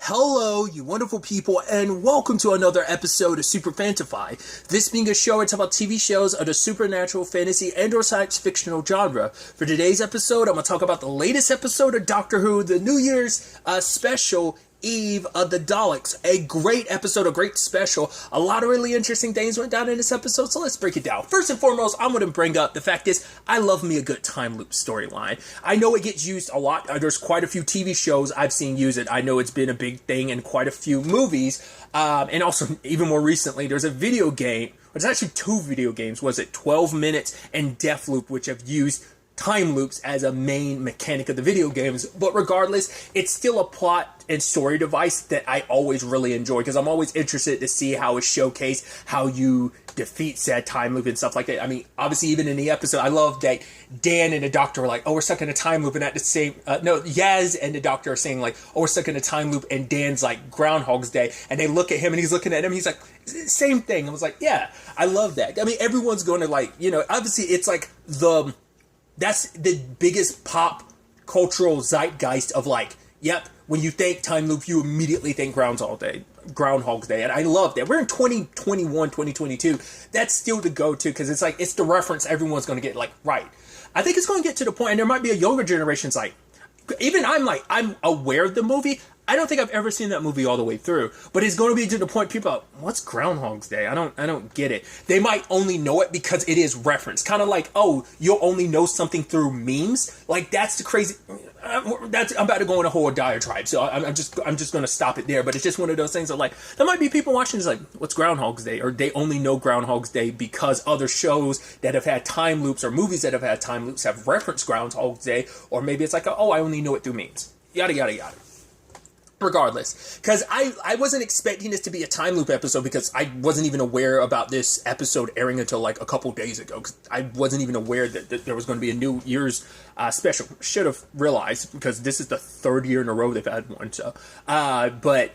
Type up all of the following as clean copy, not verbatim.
Hello, you wonderful people, and welcome to another episode of Super-Fanta-Fi. This being a show where I talk about TV shows of the supernatural, fantasy, and or science fictional genre. For today's episode, I'm going to talk about the latest episode of Doctor Who, the New Year's special, Eve of the Daleks. A great episode, a great special. A lot of really interesting things went down in this episode, so let's break it down. First and foremost, I'm going to bring up the fact is, I love me a good time loop storyline. I know it gets used a lot. There's quite a few TV shows I've seen use it. I know it's been a big thing in quite a few movies. And also, even more recently, there's a video game. There's actually two video games. Was it 12 Minutes and Deathloop, which have used time loops as a main mechanic of the video games, but regardless, it's still a plot and story device that I always really enjoy, because I'm always interested to see how it showcased how you defeat said time loop and stuff like that. I mean, obviously, even in the episode, I love that Dan and the Doctor were like, oh, we're stuck in a time loop, and at the same, Yaz and the Doctor are saying like, oh, we're stuck in a time loop, and Dan's like, Groundhog's Day, and they look at him, and he's looking at him, he's like, same thing. I was like, yeah, I love that. I mean, everyone's going to like, obviously, it's like that's the biggest pop cultural zeitgeist of like, yep, when you think time loop, you immediately think Groundhog's Day. And I love that. We're in 2021, 2022. That's still the go-to, because it's like, it's the reference everyone's going to get like, right. I think it's going to get to the point, and there might be a younger generation's like, even I'm aware of the movie. I don't think I've ever seen that movie all the way through, but it's going to be to the point people are, what's Groundhog's Day? I don't get it. They might only know it because it is referenced. Kind of like, oh, you'll only know something through memes. Like, that's the crazy, I'm about to go in a whole diatribe, so I'm just going to stop it there. But it's just one of those things that like, there might be people watching this like, what's Groundhog's Day? Or they only know Groundhog's Day because other shows that have had time loops or movies that have had time loops have referenced Groundhog's Day. Or maybe it's like, oh, I only know it through memes. Yada, yada, yada. Regardless, because I wasn't expecting this to be a time loop episode, because I wasn't even aware about this episode airing until like a couple days ago, because I wasn't even aware that there was going to be a New Year's special. Should have realized, because this is the third year in a row they've had one. So, but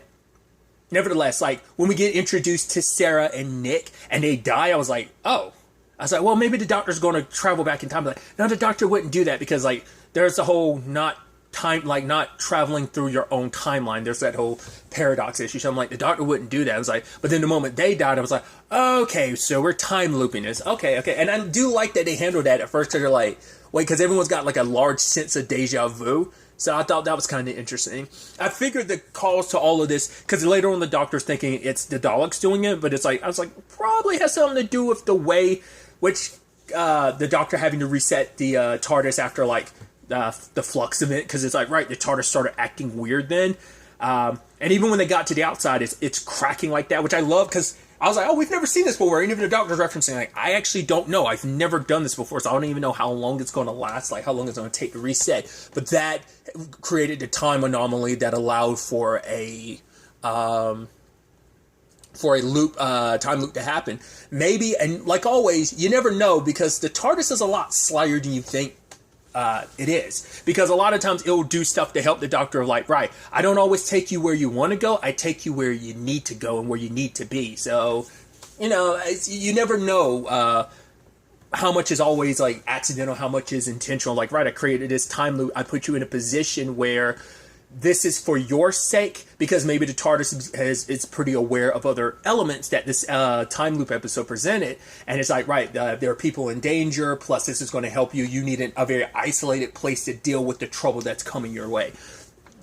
nevertheless, like when we get introduced to Sarah and Nick and they die, I was like, oh. I was like, well, maybe the Doctor's going to travel back in time. Like, no, the Doctor wouldn't do that, because like there's a whole not traveling through your own timeline. There's that whole paradox issue. So I'm like, the Doctor wouldn't do that. I was like, but then the moment they died, I was like, okay, so we're time looping this. Okay. And I do like that they handled that at first, because they're like, wait, because everyone's got like a large sense of deja vu. So I thought that was kind of interesting. I figured the cause to all of this, because later on the Doctor's thinking it's the Daleks doing it, but it's like, I was like, probably has something to do with the way, which the Doctor having to reset the TARDIS after like, the flux of it, because it's like, right, the TARDIS started acting weird then, and even when they got to the outside, it's cracking like that, which I love, because I was like, oh, we've never seen this before, and even the Doctor's referencing, like, I actually don't know, I've never done this before, so I don't even know how long it's going to last, like how long it's going to take to reset, but that created a time anomaly that allowed for a loop, time loop to happen, maybe, and like always, you never know, because the TARDIS is a lot slyer than you think it is, because a lot of times it will do stuff to help the Doctor of like, right, I don't always take you where you want to go, I take you where you need to go and where you need to be. So, you never know how much is always like accidental, how much is intentional. Like, right, I created this time loop, I put you in a position where this is for your sake, because maybe the TARDIS is pretty aware of other elements that this time loop episode presented, and it's like, right, there are people in danger, plus this is going to help you. You need a very isolated place to deal with the trouble that's coming your way.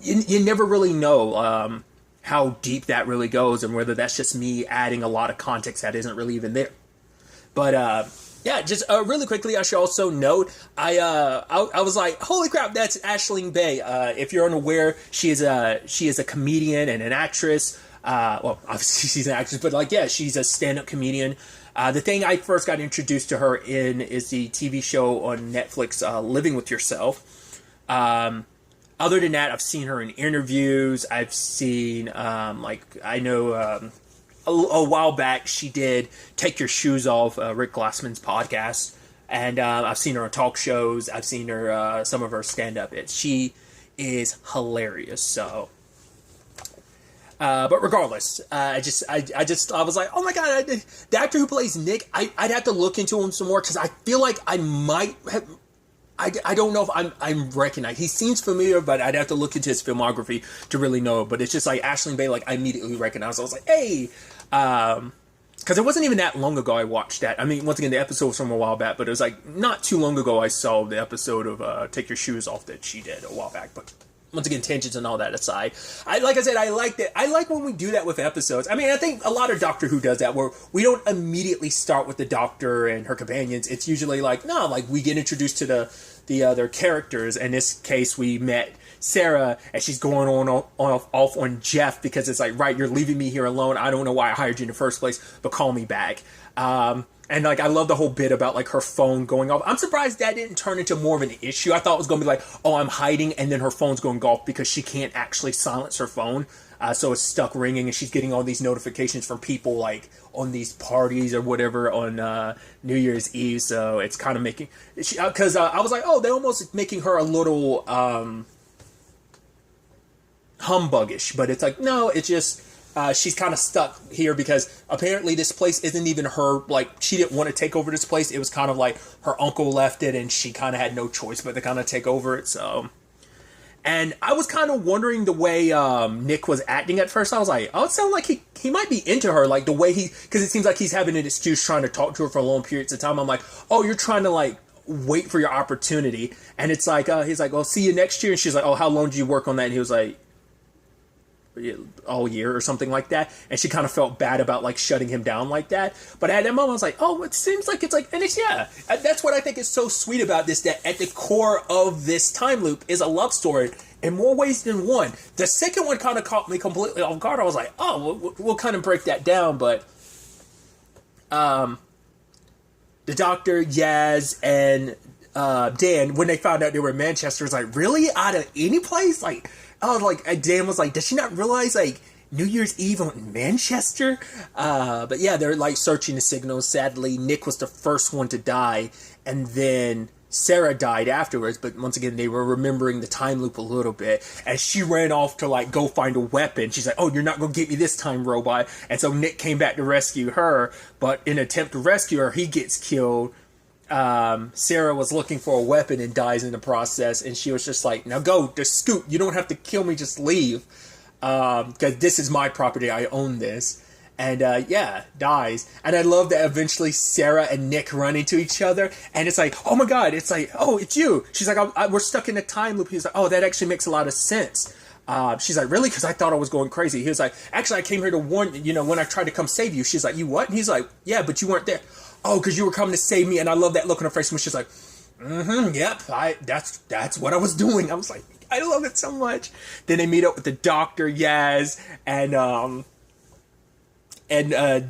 You never really know how deep that really goes, and whether that's just me adding a lot of context that isn't really even there. But yeah, just really quickly, I should also note, I was like, holy crap, that's Aisling Bey. If you're unaware, she is a comedian and an actress. Well, obviously she's an actress, but like, yeah, she's a stand-up comedian. The thing I first got introduced to her in is the TV show on Netflix, Living with Yourself. Other than that, I've seen her in interviews. I've seen, I know, a while back, she did Take Your Shoes Off, Rick Glassman's podcast, and I've seen her on talk shows. I've seen her some of her stand-up. She is hilarious. So, but regardless, I was like, oh my god, the actor who plays Nick, I'd have to look into him some more, because I feel like I might have I don't know if I'm recognized. He seems familiar, but I'd have to look into his filmography to really know. But it's just like Aisling Bay, like I immediately recognized. I was like, hey, because it wasn't even that long ago I watched that. I mean, once again, the episode was from a while back, but it was like not too long ago I saw the episode of Take Your Shoes Off that she did a while back. But once again, tangents and all that aside, like I said, I like that. I like when we do that with episodes. I mean, I think a lot of Doctor Who does that, where we don't immediately start with the Doctor and her companions. It's usually like, no, like we get introduced to the other characters. In this case, we met Sarah, and she's going off on Jeff because it's like, right, you're leaving me here alone. I don't know why I hired you in the first place, but call me back. And like, I love the whole bit about like her phone going off. I'm surprised that didn't turn into more of an issue. I thought it was going to be like, oh, I'm hiding, and then her phone's going off because she can't actually silence her phone. So it's stuck ringing, and she's getting all these notifications from people like on these parties or whatever on New Year's Eve. So it's kind of making, because I was like, oh, they're almost making her a little humbuggish, but it's like, no, it's just she's kind of stuck here because apparently this place isn't even her, like she didn't want to take over this place. It was kind of like her uncle left it and she kind of had no choice but to kind of take over it. So, and I was kind of wondering the way Nick was acting at first. I was like, oh, it sounded like he might be into her, like the way because it seems like he's having an excuse trying to talk to her for long periods of time. I'm like, oh, you're trying to like wait for your opportunity. And it's like, he's like, well, see you next year. And she's like, oh, how long do you work on that? And he was like, all year or something like that. And she kind of felt bad about like shutting him down like that. But at that moment I was like, oh, it seems like it's like, and it's, yeah, that's what I think is so sweet about this, that at the core of this time loop is a love story in more ways than one. The second one kind of caught me completely off guard. I was like, oh, we'll kind of break that down. But the Doctor, Yaz, and Dan, when they found out they were in Manchester, was like, really? Out of any place? Like, oh, like, Dan was like, does she not realize, like, New Year's Eve in Manchester? But yeah, they're, like, searching the signals. Sadly, Nick was the first one to die, and then Sarah died afterwards, but once again, they were remembering the time loop a little bit, and she ran off to, like, go find a weapon. She's like, oh, you're not gonna get me this time, robot. And so Nick came back to rescue her, but in an attempt to rescue her, he gets killed. Sarah was looking for a weapon and dies in the process, and she was just like, now go, just scoot, you don't have to kill me, just leave, because this is my property, I own this. And yeah, dies. And I love that eventually Sarah and Nick run into each other, and it's like, oh my god, it's like, oh, it's you. She's like, we're stuck in a time loop. He's like, oh, that actually makes a lot of sense. She's like, really? Because I thought I was going crazy. He was like, actually, I came here to warn you, when I tried to come save you. She's like, you what? And he's like, yeah, but you weren't there. Oh, because you were coming to save me. And I love that look on her face when she's like, yep, that's what I was doing. I was like, I love it so much. Then they meet up with the Doctor, Yaz, and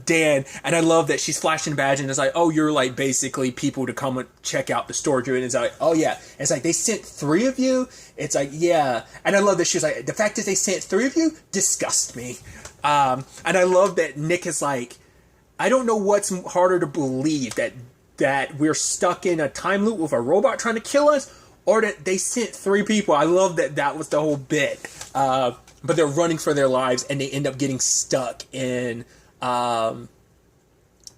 Dan, and I love that she's flashing a badge and it's like, oh, you're like basically people to come and check out the storage room. And it's like, oh yeah. And it's like, they sent 3 of you? It's like, yeah. And I love that she's like, the fact that they sent 3 of you disgusts me. And I love that Nick is like, I don't know what's harder to believe, that we're stuck in a time loop with a robot trying to kill us, or that they sent 3 people. I love that was the whole bit. But they're running for their lives, and they end up getting stuck in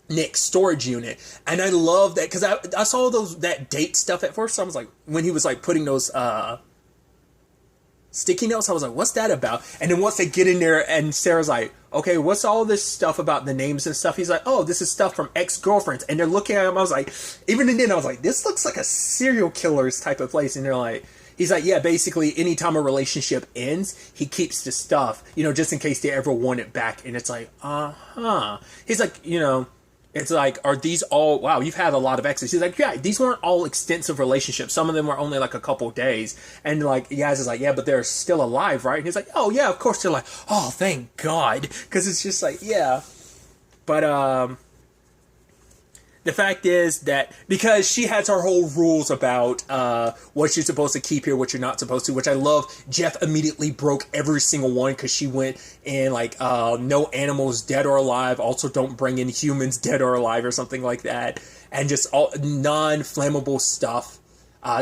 Nick's storage unit. And I love that, because I saw that date stuff at first. So I was like, when he was like putting those sticky notes, I was like, what's that about? And then once they get in there and Sarah's like, okay, what's all this stuff about the names and stuff? He's like, oh, this is stuff from ex-girlfriends. And they're looking at him. I was like, even then I was like, this looks like a serial killer's type of place. And they're like, he's like, yeah, basically anytime a relationship ends, he keeps the stuff, just in case they ever want it back. And it's like, he's like, it's like, are these all, wow, you've had a lot of exes. He's like, yeah, these weren't all extensive relationships. Some of them were only like a couple days. And like, Yaz is like, yeah, but they're still alive, right? And he's like, oh yeah, of course. They're like, oh, thank God. Because it's just like, yeah. But the fact is that because she has her whole rules about what you're supposed to keep here, what you're not supposed to, which I love. Jeff immediately broke every single one because she went in like no animals dead or alive. Also, don't bring in humans dead or alive or something like that, and just all non-flammable stuff.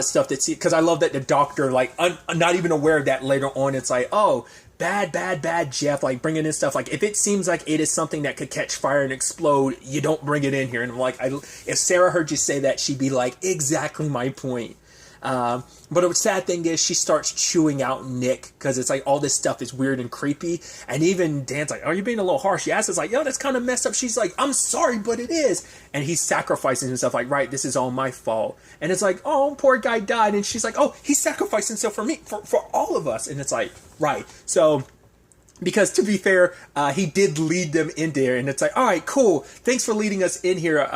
Stuff that's, because I love that the Doctor, like, not even aware of that later on. It's like, oh, bad Jeff, like bringing in stuff, like if it seems like it is something that could catch fire and explode, you don't bring it in here. And I'm like, if Sarah heard you say that, she'd be like, exactly my point. But the sad thing is she starts chewing out Nick because it's like all this stuff is weird and creepy. And even Dan's like, are you being a little harsh? Yaz is like, yo, that's kind of messed up. She's like, I'm sorry, but it is. And he's sacrificing himself like, right, this is all my fault. And it's like, oh, poor guy died. And she's like, oh, he sacrificed himself for me, for all of us. And it's like, right. So, because to be fair, he did lead them in there. And it's like, all right, cool. Thanks for leading us in here,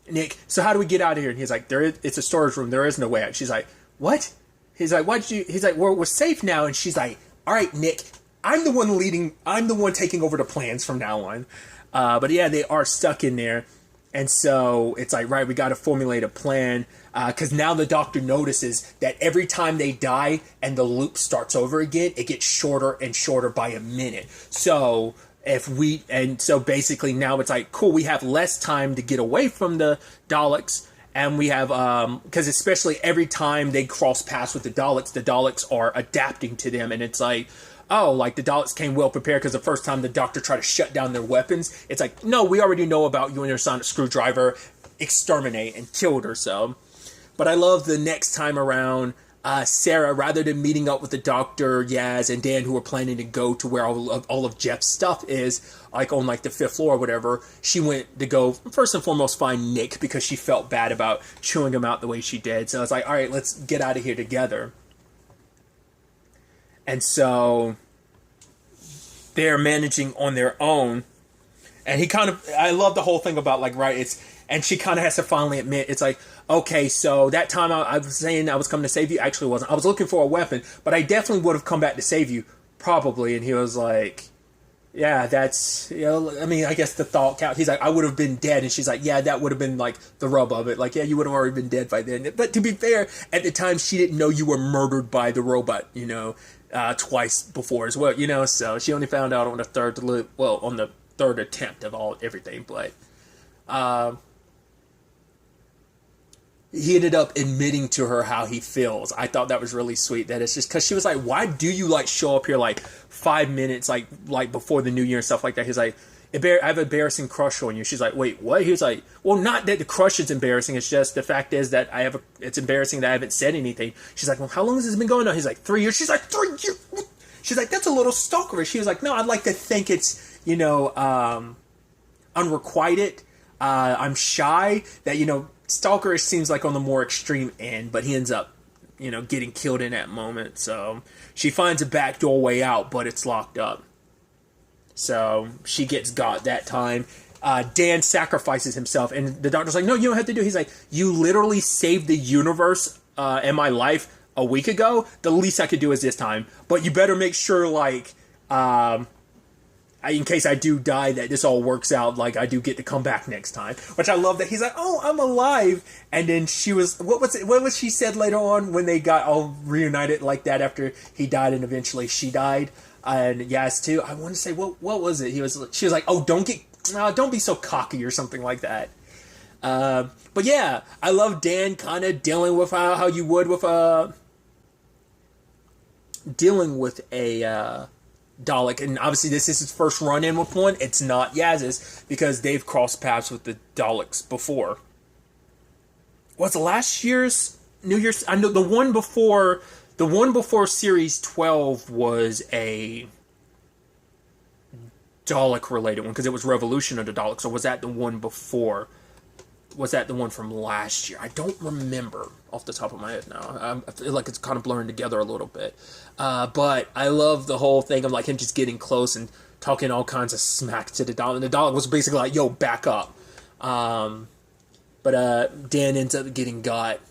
Nick. So how do we get out of here? And he's like, it's a storage room. There is no way out. She's like, what? He's like, he's like, we're safe now. And she's like, all right, Nick, I'm the one taking over the plans from now on. But yeah, they are stuck in there. And so it's like, right, we got to formulate a plan. Because now the doctor notices that every time they die and the loop starts over again, it gets shorter and shorter by a minute. So so basically now it's like, cool, we have less time to get away from the Daleks. And we have, because especially every time they cross paths with the Daleks are adapting to them. And it's like, oh, like the Daleks came well prepared because the first time the Doctor tried to shut down their weapons, it's like, no, we already know about you and your sonic screwdriver, exterminate, and killed her, so. But I love the next time around, Sarah, rather than meeting up with the Doctor, Yaz, and Dan, who were planning to go to where all of Jeff's stuff is, like on like the 5th floor or whatever, she went to go, first and foremost, find Nick because she felt bad about chewing him out the way she did. So it's like, all right, let's get out of here together. And so they're managing on their own. And I love the whole thing about like, right, and she kind of has to finally admit, it's like, okay, so that time I was saying I was coming to save you, actually wasn't. I was looking for a weapon, but I definitely would have come back to save you, probably. And he was like, yeah, that's, I mean, I guess the thought count. He's like, I would have been dead. And she's like, yeah, that would have been like the rub of it. Like, yeah, you would have already been dead by then. But to be fair, at the time, she didn't know you were murdered by the robot, twice before as well, so she only found out on the third attempt of everything, but he ended up admitting to her how he feels. I thought that was really sweet, that it's just because she was like, why do you like show up here like 5 minutes like before the new year and stuff like that? He's like, I have an embarrassing crush on you. She's like, wait, what? He was like, well, not that the crush is embarrassing. It's just the fact is that it's embarrassing that I haven't said anything. She's like, well, how long has this been going on? He's like, 3 years. She's like, 3 years? She's like, that's a little stalkerish. She was like, no, I'd like to think it's, unrequited. I'm shy. That, stalkerish seems like on the more extreme end, but he ends up, getting killed in that moment. So she finds a back door way out, but it's locked up. So she gets got that time. Dan sacrifices himself, and the Doctor's like, no, you don't have to do it. He's like, you literally saved the universe and my life a week ago. The least I could do is this time. But you better make sure, like, in case I do die, that this all works out, like I do get to come back next time. Which I love that he's like, oh, I'm alive. And then she was, what was she said later on when they got all reunited like that after he died and eventually she died? And Yaz too. I want to say, what was it? She was like, oh, don't be so cocky or something like that. But yeah, I love Dan kind of dealing with how you would with dealing with a Dalek, and obviously this is his first run-in with one. It's not Yaz's because they've crossed paths with the Daleks before. Was the last year's New Year's? I know the one before Series 12 was a Dalek-related one because it was Revolution of the Daleks. Or was that the one before? Was that the one from last year? I don't remember off the top of my head now. I feel like it's kind of blurring together a little bit. But I love the whole thing of like him just getting close and talking all kinds of smack to the Dalek. And the Dalek was basically like, yo, back up. But Dan ends up getting got.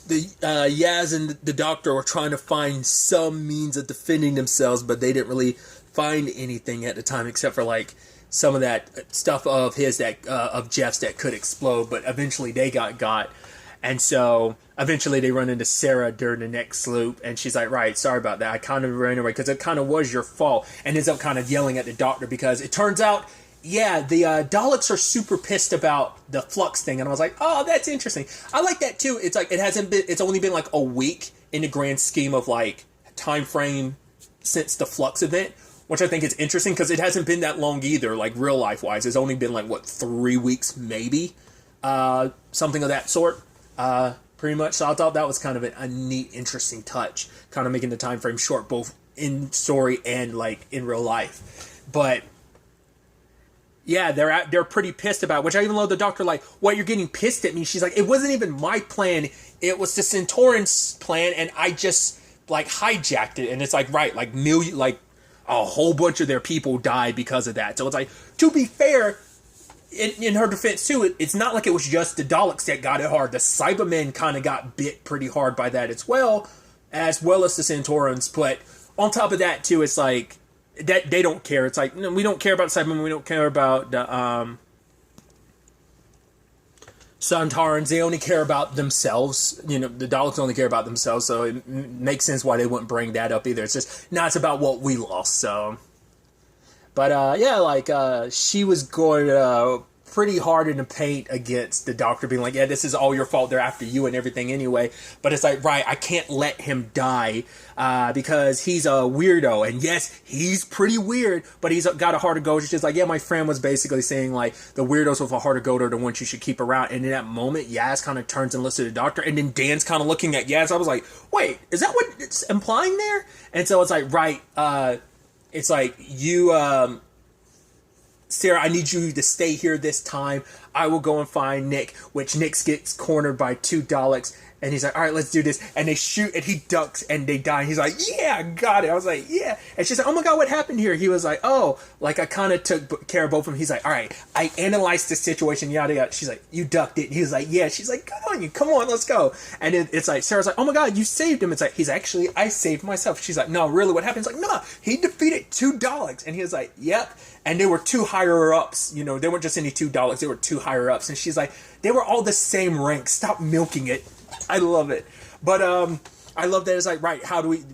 Yaz and the Doctor were trying to find some means of defending themselves, but they didn't really find anything at the time except for like some of that stuff of his of Jeff's that could explode, but eventually they got. And so eventually they run into Sarah during the next loop, and she's like, right, sorry about that. I kind of ran away because it kind of was your fault, and ends up kind of yelling at the Doctor because it turns out, yeah, the Daleks are super pissed about the flux thing. And I was like, oh, that's interesting. I like that too. It's like, it's only been like a week in the grand scheme of like time frame since the flux event, which I think is interesting because it hasn't been that long either, like real life wise. It's only been like, 3 weeks maybe? Something of that sort. Pretty much. So I thought that was kind of a neat, interesting touch, kind of making the time frame short, both in story and like in real life. But yeah, they're pretty pissed about it, which I even love the doctor, like, what, you're getting pissed at me? She's like, it wasn't even my plan. It was the Centaurans' plan, and I just, like, hijacked it. And it's like, right, like, a whole bunch of their people died because of that. So it's like, to be fair, in her defense, too, it's not like it was just the Daleks that got it hard. The Cybermen kind of got bit pretty hard by that as well as the Centaurans. But on top of that, too, it's like, that they don't care. It's like, no, we don't care about Cybermen. We don't care about the Centaurans. They only care about themselves. You know, the Daleks only care about themselves. So it makes sense why they wouldn't bring that up either. It's just, no, it's about what we lost. So, but yeah, like she was going pretty hard in the paint against the doctor, being like, yeah, this is all your fault. They're after you and everything anyway. But it's like, right, I can't let him die because he's a weirdo. And yes, he's pretty weird, but he's got a heart of gold. It's just like, yeah, my friend was basically saying, like, the weirdos with a heart of gold are the ones you should keep around. And in that moment, Yaz kind of turns and looks at the doctor. And then Dan's kind of looking at Yaz. I was like, wait, is that what it's implying there? And so it's like, right, it's like, you, Sarah, I need you to stay here this time. I will go and find Nick, which Nick gets cornered by 2 Daleks. And he's like, all right, let's do this. And they shoot, and he ducks, and they die. And he's like, yeah, got it. I was like, yeah. And she's like, oh my God, what happened here? He was like, oh, like I kind of took care of both of them. He's like, all right, I analyzed the situation, yada, yada. She's like, you ducked it. And he was like, yeah. She's like, come on, let's go. And it's like, Sarah's like, oh my God, you saved him. It's like, I saved myself. She's like, no, really, what happened? It's like, no, he defeated 2 Daleks. And he was like, yep. And they were 2 higher ups. You know, they weren't just any 2 Daleks. They were 2 higher ups. And she's like, they were all the same rank. Stop milking it. I love it. But I love that it's like, right,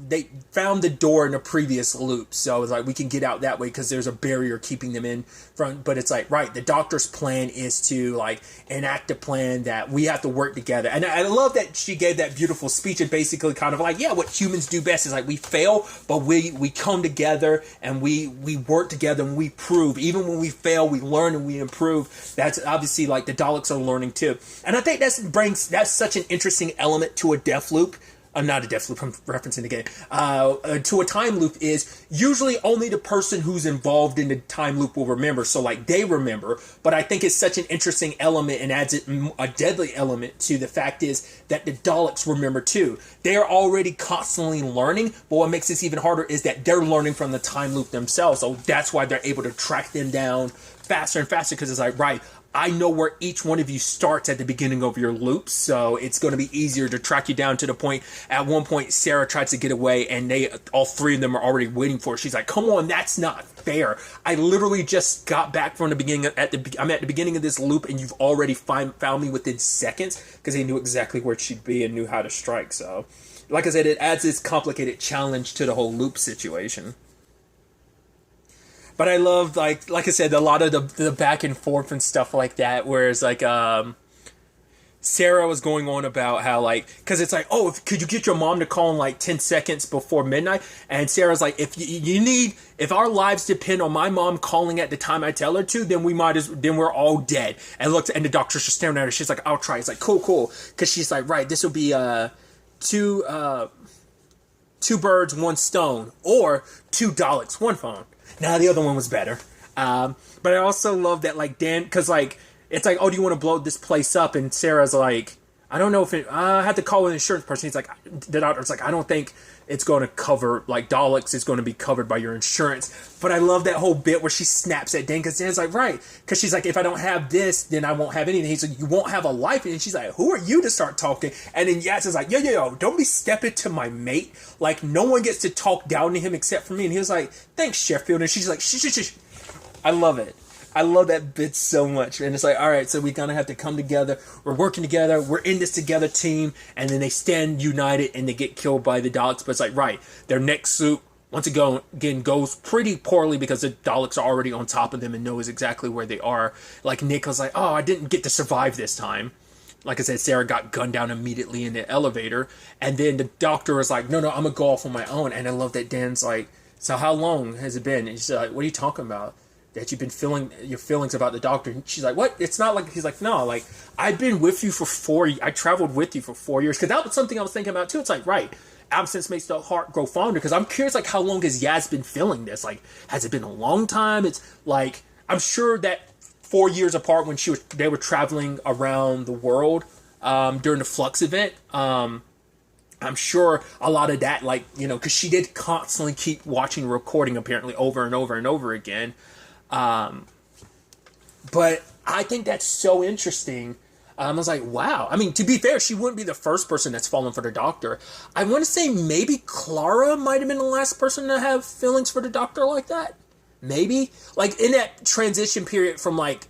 they found the door in a previous loop. So it's like, we can get out that way because there's a barrier keeping them in front. But it's like, right, the doctor's plan is to, like, enact a plan that we have to work together. And I love that she gave that beautiful speech and basically kind of like, yeah, what humans do best is like, we fail, but we come together and we work together and we prove. Even when we fail, we learn and we improve. That's obviously, like, the Daleks are learning too. And I think that's such an interesting element to a death loop. Not a death loop, I'm referencing the game. To a time loop is usually only the person who's involved in the time loop will remember. So, like, they remember. But I think it's such an interesting element and adds a deadly element to the fact is that the Daleks remember too. They're already constantly learning, but what makes this even harder is that they're learning from the time loop themselves. So that's why they're able to track them down faster and faster, because it's like, right, I know where each one of you starts at the beginning of your loop, so it's going to be easier to track you down to the point. At one point, Sarah tries to get away, and all 3 of them are already waiting for her. She's like, come on, that's not fair. I literally just got back from the beginning. I'm at the beginning of this loop, and you've already found me within seconds, because they knew exactly where she'd be and knew how to strike. So, like I said, it adds this complicated challenge to the whole loop situation. But I love, like I said, a lot of the back and forth and stuff like that, whereas, like, Sarah was going on about how, like, because it's like, oh, could you get your mom to call in, like, 10 seconds before midnight? And Sarah's like, if our lives depend on my mom calling at the time I tell her to, then then we're all dead. And the doctor's just staring at her. She's like, I'll try. It's like, cool. Because she's like, right, this will be, 2 birds, 1 stone, or 2 Daleks, 1 phone. Now, the other one was better. But I also love that, like, Dan, because, like, it's like, oh, do you want to blow this place up? And Sarah's like, I don't know if I had to call an insurance person. He's like, the doctor's like, I don't think it's going to cover, like, Daleks is going to be covered by your insurance. But I love that whole bit where she snaps at Dan, because Dan's like, right. Because she's like, if I don't have this, then I won't have anything. He's like, you won't have a life. And she's like, who are you to start talking? And then Yaz is like, yo, don't be stepping to my mate. Like, no one gets to talk down to him except for me. And he was like, thanks, Sheffield. And she's like, shh. I love it. I love that bit so much. And it's like, all right, so we're going to have to come together. We're working together. We're in this together team. And then they stand united and they get killed by the Daleks. But it's like, right, their next suit, once again, goes pretty poorly because the Daleks are already on top of them and knows exactly where they are. Like, Nick was like, oh, I didn't get to survive this time. Like I said, Sarah got gunned down immediately in the elevator. And then the doctor was like, no, I'm going to go off on my own. And I love that Dan's like, so how long has it been? And she's like, what are you talking about? that you've been feeling your feelings about the doctor. And she's like, what? It's not like, he's like, no, like, I've been with you for I traveled with you for 4 years. Because that was something I was thinking about too. It's like, right, absence makes the heart grow fonder. Because I'm curious, like, how long has Yaz been feeling this? Like, has it been a long time? It's like, I'm sure that 4 years apart when they were traveling around the world during the Flux event, I'm sure a lot of that, like, you know, because she did constantly keep watching recording apparently over and over and over again. But I think that's so interesting. I was like, wow. I mean, to be fair, she wouldn't be the first person that's fallen for the doctor. I want to say maybe Clara might have been the last person to have feelings for the doctor like that. Maybe. Like, in that transition period from, like,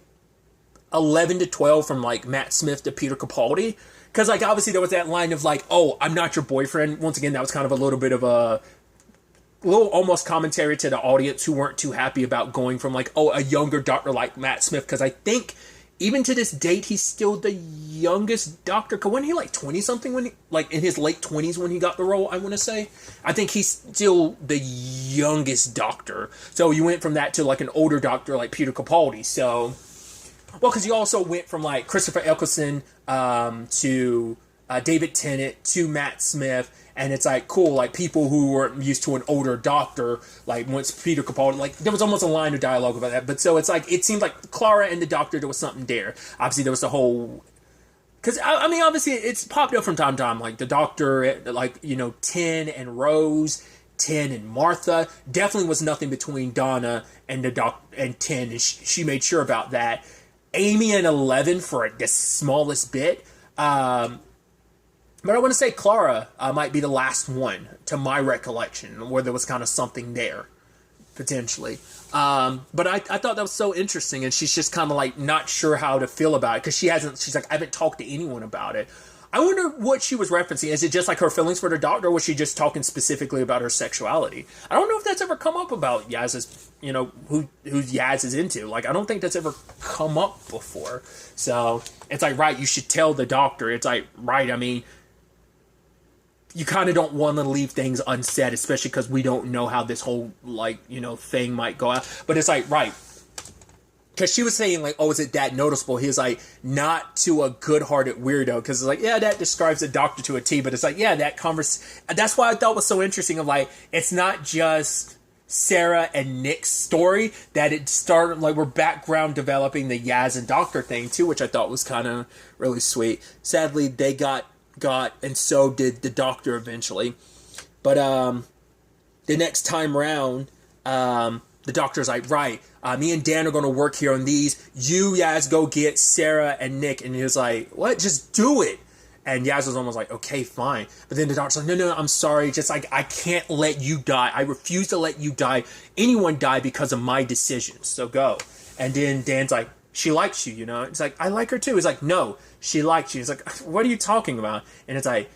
11 to 12 from, like, Matt Smith to Peter Capaldi. Because, like, obviously there was that line of, like, oh, I'm not your boyfriend. Once again, that was kind of a little bit of a little almost commentary to the audience who weren't too happy about going from, like, oh, a younger doctor like Matt Smith. Because I think even to this date, he's still the youngest doctor. Because when he, like, 20-something, when he, like, in his late 20s when he got the role, I want to say. I think he's still the youngest doctor. So you went from that to, like, an older doctor like Peter Capaldi. So... well, because you also went from, like, Christopher Eccleston to David Tennant to Matt Smith, and it's, like, cool, like, people who weren't used to an older doctor, like, once Peter Capaldi, like, there was almost a line of dialogue about that, but so it's, like, it seemed like Clara and the doctor, there was something there. Obviously, there was the whole... because, I mean, obviously, it's popped up from time to time, like, the doctor, like, you know, Tin and Rose... Tin and Martha. Definitely was nothing between Donna and and Tin, and she made sure about that. Amy and 11 for the smallest bit. But I want to say Clara might be the last one, to my recollection, where there was kind of something there, potentially. But I thought that was so interesting, and she's just kind of like not sure how to feel about it, because she's like, I haven't talked to anyone about it. I wonder what she was referencing. Is it just like her feelings for the doctor, or was she just talking specifically about her sexuality? I don't know if that's ever come up about Yaz's, you know, who Yaz is into. Like, I don't think that's ever come up before. So, it's like, right, you should tell the doctor. It's like, right, I mean, you kind of don't want to leave things unsaid, especially because we don't know how this whole, like, you know, thing might go out. But it's like, right. Because she was saying, like, oh, is it that noticeable? He was like, not to a good-hearted weirdo. Because it's like, yeah, that describes the doctor to a T. But it's like, yeah, that that's why I thought was so interesting of, like, it's not just Sarah and Nick's story. That it started, like, we're background developing the Yaz and doctor thing, too. Which I thought was kind of really sweet. Sadly, they got, and so did the doctor eventually. But, the next time round, the doctor's like, right, me and Dan are going to work here on these. You, Yaz, go get Sarah and Nick. And he was like, what? Just do it. And Yaz was almost like, okay, fine. But then the doctor's like, no, I'm sorry. Just like, I can't let you die. I refuse to let you die. Anyone die because of my decisions. So go. And then Dan's like, she likes you, you know? It's like, I like her too. He's like, no, she likes you. He's like, what are you talking about? And it's like,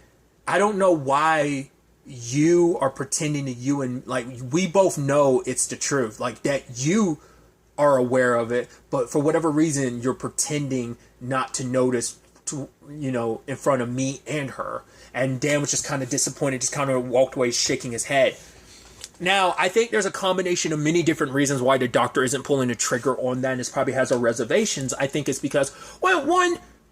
I don't know why you are pretending to you, and like, we both know it's the truth, like that you are aware of it, but for whatever reason you're pretending not to notice, to, you know, in front of me and her. And Dan was just kind of disappointed, just kind of walked away shaking his head. Now, I think there's a combination of many different reasons why the doctor isn't pulling the trigger on that, and this probably has her reservations. I think it's because, well,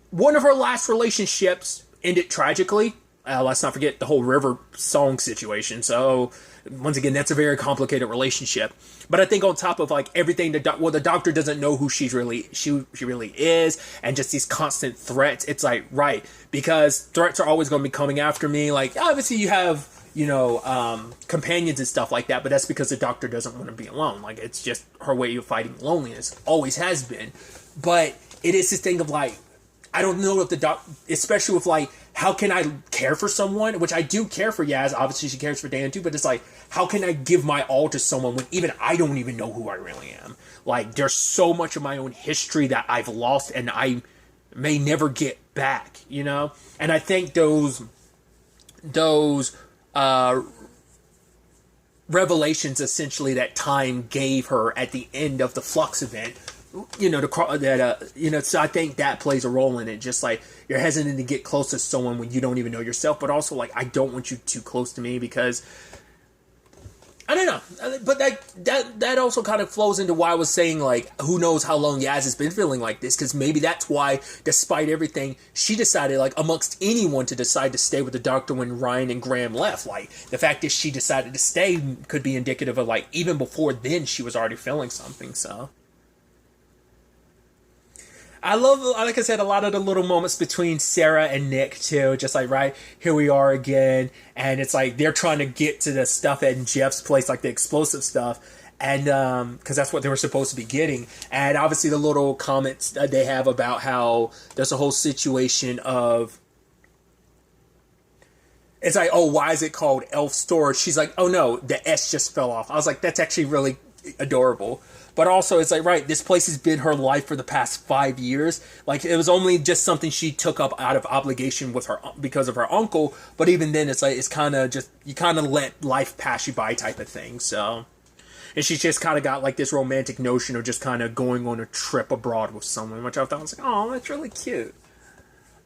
one of her last relationships ended tragically. Let's not forget the whole River song situation. So, once again, that's a very complicated relationship. But I think on top of, like, everything, the doctor doesn't know who she really is, and just these constant threats. It's like, right, because threats are always going to be coming after me. Like, obviously you have, you know, companions and stuff like that, but that's because the doctor doesn't want to be alone. Like, it's just her way of fighting loneliness. Always has been. But it is this thing of, like, I don't know if especially with, like, how can I care for someone? Which I do care for Yaz. Obviously, she cares for Dan too. But it's like, how can I give my all to someone when even I don't even know who I really am? Like, there's so much of my own history that I've lost and I may never get back, you know? And I think those revelations, essentially, that time gave her at the end of the Flux event, you know, so I think that plays a role in it. Just like, you're hesitant to get close to someone when you don't even know yourself, but also, like, I don't want you too close to me, because I don't know, but that also kind of flows into why I was saying, like, who knows how long Yaz has been feeling like this, because maybe that's why, despite everything, she decided, like, amongst anyone to decide to stay with the Doctor when Ryan and Graham left. Like, the fact that she decided to stay could be indicative of, like, even before then, she was already feeling something, so... I love, like I said, a lot of the little moments between Sarah and Nick, too. Just like, right, here we are again. And it's like, they're trying to get to the stuff at Jeff's place, like the explosive stuff. And, because that's what they were supposed to be getting. And obviously the little comments that they have about how there's a whole situation of... It's like, oh, why is it called Elf Storage? She's like, oh no, the S just fell off. I was like, that's actually really adorable. But also, it's like, right, this place has been her life for the past 5 years. Like, it was only just something she took up out of obligation with her because of her uncle. But even then, it's like, it's kind of just, you kind of let life pass you by type of thing. So, and she's just kind of got like this romantic notion of just kind of going on a trip abroad with someone, which I thought was like, oh, that's really cute.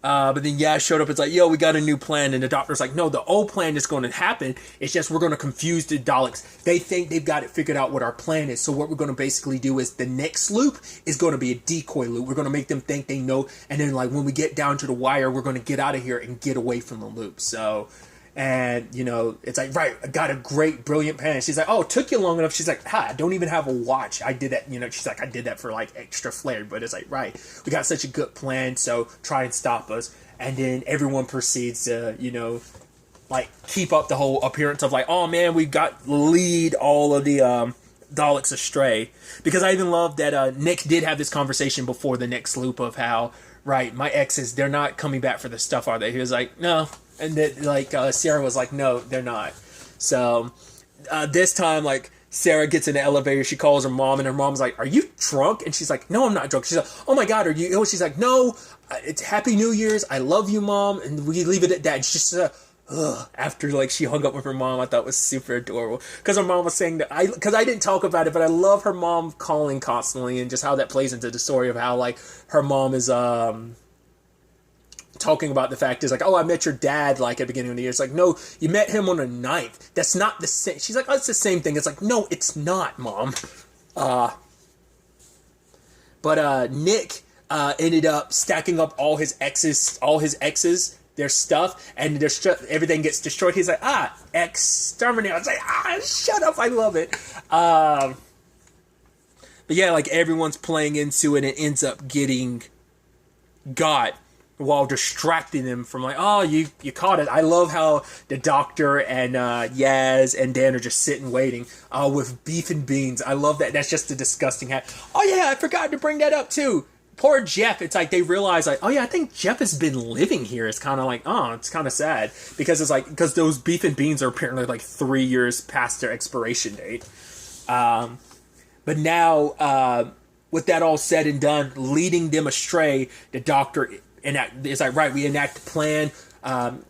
But then Yaz showed up. It's like, yo, we got a new plan. And the Doctor's like, no, the old plan is going to happen. It's just we're going to confuse the Daleks. They think they've got it figured out what our plan is. So what we're going to basically do is the next loop is going to be a decoy loop. We're going to make them think they know. And then, like, when we get down to the wire, we're going to get out of here and get away from the loop. So... And, you know, it's like, right, I got a great, brilliant plan. She's like, oh, it took you long enough. She's like, I don't even have a watch. I did that, you know, she's like, I did that for, like, extra flair. But it's like, right, we got such a good plan, so try and stop us. And then everyone proceeds to, you know, like, keep up the whole appearance of, like, oh, man, we got lead all of the Daleks astray. Because I even love that Nick did have this conversation before the next loop of how, right, my exes, they're not coming back for the stuff, are they? He was like, no. And that, like, Sarah was like, no, they're not. So, this time, like, Sarah gets in the elevator, she calls her mom, and her mom's like, are you drunk? And she's like, no, I'm not drunk. She's like, oh my god, are you ill? She's like, no, it's Happy New Year's, I love you, Mom, and we leave it at that. And she's just, after, like, she hung up with her mom, I thought was super adorable. Because her mom was saying that, because I didn't talk about it, but I love her mom calling constantly, and just how that plays into the story of how, like, her mom is, talking about the fact is like, oh, I met your dad, like, at the beginning of the year. It's like, no, you met him on the 9th. That's not the same. She's like, oh, it's the same thing. It's like, no, it's not, Mom. But Nick ended up stacking up all his exes, their stuff, and everything gets destroyed. He's like, exterminate. I was like, shut up, I love it. But yeah, like, everyone's playing into it and it ends up getting got while distracting them from, like, oh, you caught it. I love how the Doctor and Yaz and Dan are just sitting waiting with beef and beans. I love that. That's just a disgusting hat. Oh yeah, I forgot to bring that up too. Poor Jeff. It's like they realize, like, oh yeah, I think Jeff has been living here. It's kind of like, oh, it's kind of sad because it's like, because those beef and beans are apparently like 3 years past their expiration date. But now, with that all said and done, leading them astray, the Doctor it's like, right, we enact the plan,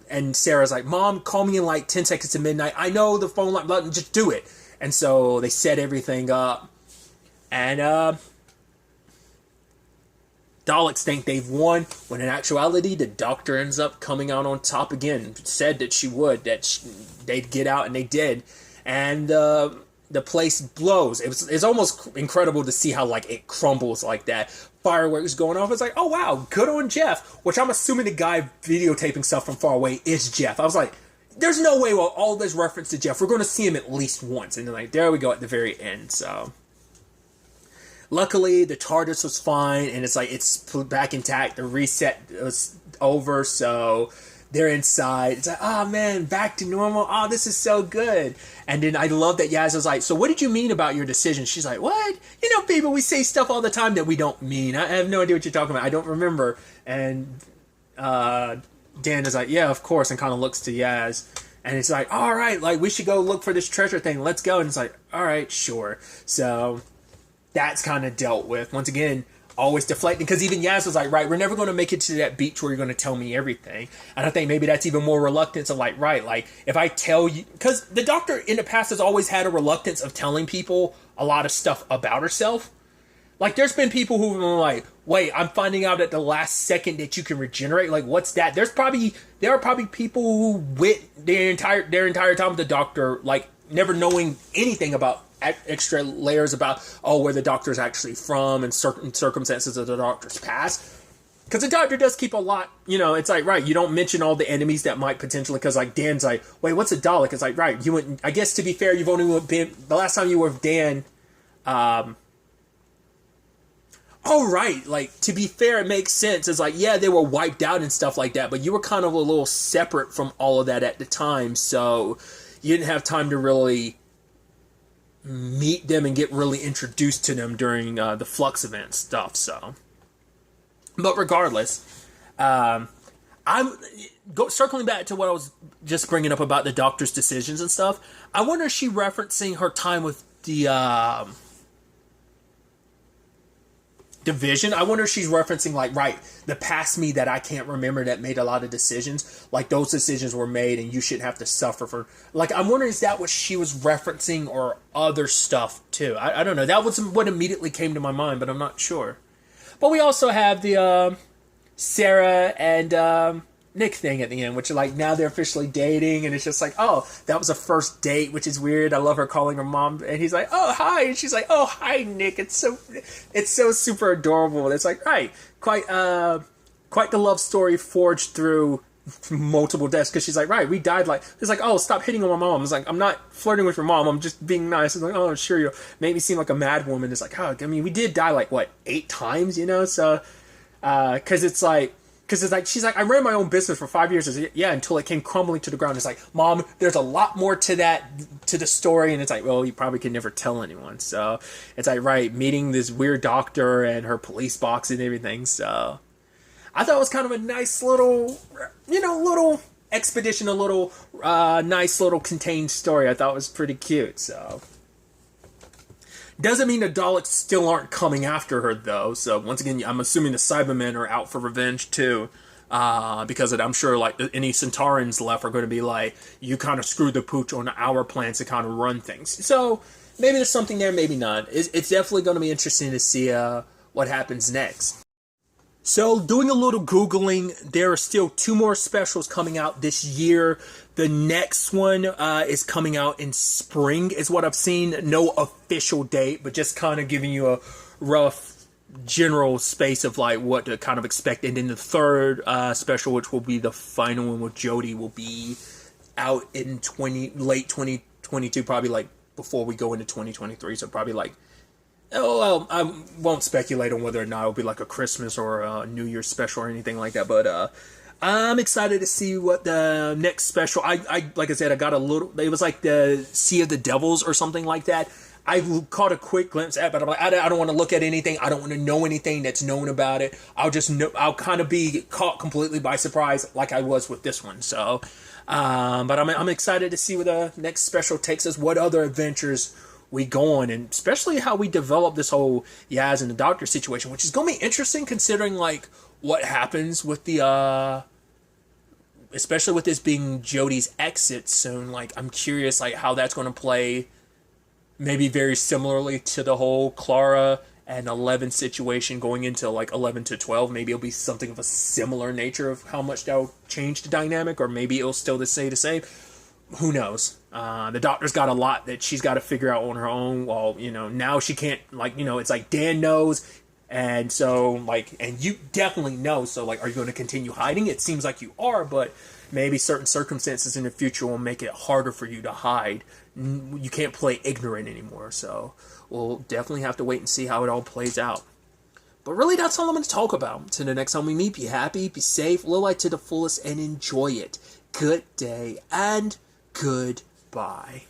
and Sarah's like, Mom, call me in like 10 seconds to midnight. I know the phone line button, just do it. And so they set everything up, and Daleks think they've won, when in actuality the Doctor ends up coming out on top again. Said that she would, they'd get out, and they did. And the place blows. It's almost incredible to see how, like, it crumbles like that. Fireworks going off. It's like, oh wow, good on Jeff. Which I'm assuming the guy videotaping stuff from far away is Jeff. I was like, there's no way, well, all this reference to Jeff, we're going to see him at least once. And then, like, there we go at the very end. So luckily the TARDIS was fine, and it's like, it's back intact. The reset was over, so they're inside. It's like, oh man, back to normal. Oh, this is so good. And then I love that Yaz was like, so what did you mean about your decision? She's like, what? You know, people, we say stuff all the time that we don't mean. I have no idea what you're talking about. I don't remember. And Dan is like, yeah, of course, and kind of looks to Yaz. And it's like, all right, like, we should go look for this treasure thing. Let's go. And it's like, all right, sure. So that's kind of dealt with. Once again, always deflecting, because even Yaz was like, right, we're never going to make it to that beach where you're going to tell me everything. And I think maybe that's even more reluctance of, like, right, like, if I tell you, because the Doctor in the past has always had a reluctance of telling people a lot of stuff about herself. Like, there's been people who've been like, wait, I'm finding out at the last second that you can regenerate. Like, what's that? There are probably people who went their entire time with the Doctor, like, never knowing anything about extra layers about, where the Doctor's actually from and certain circumstances of the Doctor's past. Because the Doctor does keep a lot, it's like, right, you don't mention all the enemies that might potentially, because like Dan's like, wait, what's a Dalek? It's like, right, you wouldn't, I guess to be fair, you've only been, the last time you were with Dan, right, like, to be fair, it makes sense. It's like, yeah, they were wiped out and stuff like that, but you were kind of a little separate from all of that at the time, so you didn't have time to really meet them and get really introduced to them during the Flux event stuff, so... But regardless, circling back to what I was just bringing up about the Doctor's decisions and stuff. I wonder if she referencing her time with the Division. I wonder if she's referencing like, right, the past me that I can't remember that made a lot of decisions. Like those decisions were made and you shouldn't have to suffer for. Like I'm wondering, is that what she was referencing or other stuff too? I don't know. That was what immediately came to my mind, but I'm not sure. But we also have the Sarah and Nick thing at the end, which are like, now they're officially dating, and it's just like, oh, that was a first date, which is weird. I love her calling her mom, and he's like, oh, hi, and she's like, oh, hi, Nick. It's so super adorable. It's like, right, quite the love story forged through multiple deaths, because she's like, right, we died like, it's like, oh, stop hitting on my mom. It's like, I'm not flirting with your mom, I'm just being nice. It's like, oh, sure, you made me seem like a mad woman. It's like, oh, I mean, we did die like, what, 8 times, so, because it's like, she's like, I ran my own business for 5 years. Like, yeah, until it came crumbling to the ground. It's like, Mom, there's a lot more to the story. And it's like, well, you probably could never tell anyone. So it's like, right, meeting this weird doctor and her police box and everything. So I thought it was kind of a nice little, little expedition, a little nice little contained story. I thought it was pretty cute. So doesn't mean the Daleks still aren't coming after her, though. So, once again, I'm assuming the Cybermen are out for revenge, too. Because I'm sure, like, any Centaurans left are going to be like, you kind of screwed the pooch on our plans to kind of run things. So, maybe there's something there, maybe not. It's definitely going to be interesting to see what happens next. So, doing a little Googling, there are still 2 more specials coming out this year. The next one is coming out in spring, is what I've seen. No official date, but just kind of giving you a rough general space of like what to kind of expect. And then the third special, which will be the final one with Jodie, will be out in late 2022, probably like before we go into 2023. So probably like, well, I won't speculate on whether or not it'll be like a Christmas or a New Year's special or anything like that, but I'm excited to see what the next special, I like I said, I got a little, it was like the Sea of the Devils or something like that. I caught a quick glimpse at it, but I'm like, I don't want to look at anything, I don't want to know anything that's known about it. I'll kind of be caught completely by surprise like I was with this one, so, but I'm excited to see where the next special takes us, what other adventures we go on, and especially how we develop this whole Yaz and the Doctor situation, which is going to be interesting considering like what happens with the especially with this being Jodie's exit soon. Like I'm curious like how that's going to play, maybe very similarly to the whole Clara and 11 situation going into like 11 to 12. Maybe it'll be something of a similar nature of how much that'll change the dynamic, or maybe it'll still stay the same. Who knows? The Doctor's got a lot that she's got to figure out on her own. Well, now she can't, like, it's like Dan knows, and so, like, and you definitely know, so, like, are you going to continue hiding? It seems like you are, but maybe certain circumstances in the future will make it harder for you to hide. You can't play ignorant anymore, so we'll definitely have to wait and see how it all plays out. But really, that's all I'm going to talk about. Until the next time we meet, be happy, be safe, live life to the fullest, and enjoy it. Good day, and goodbye.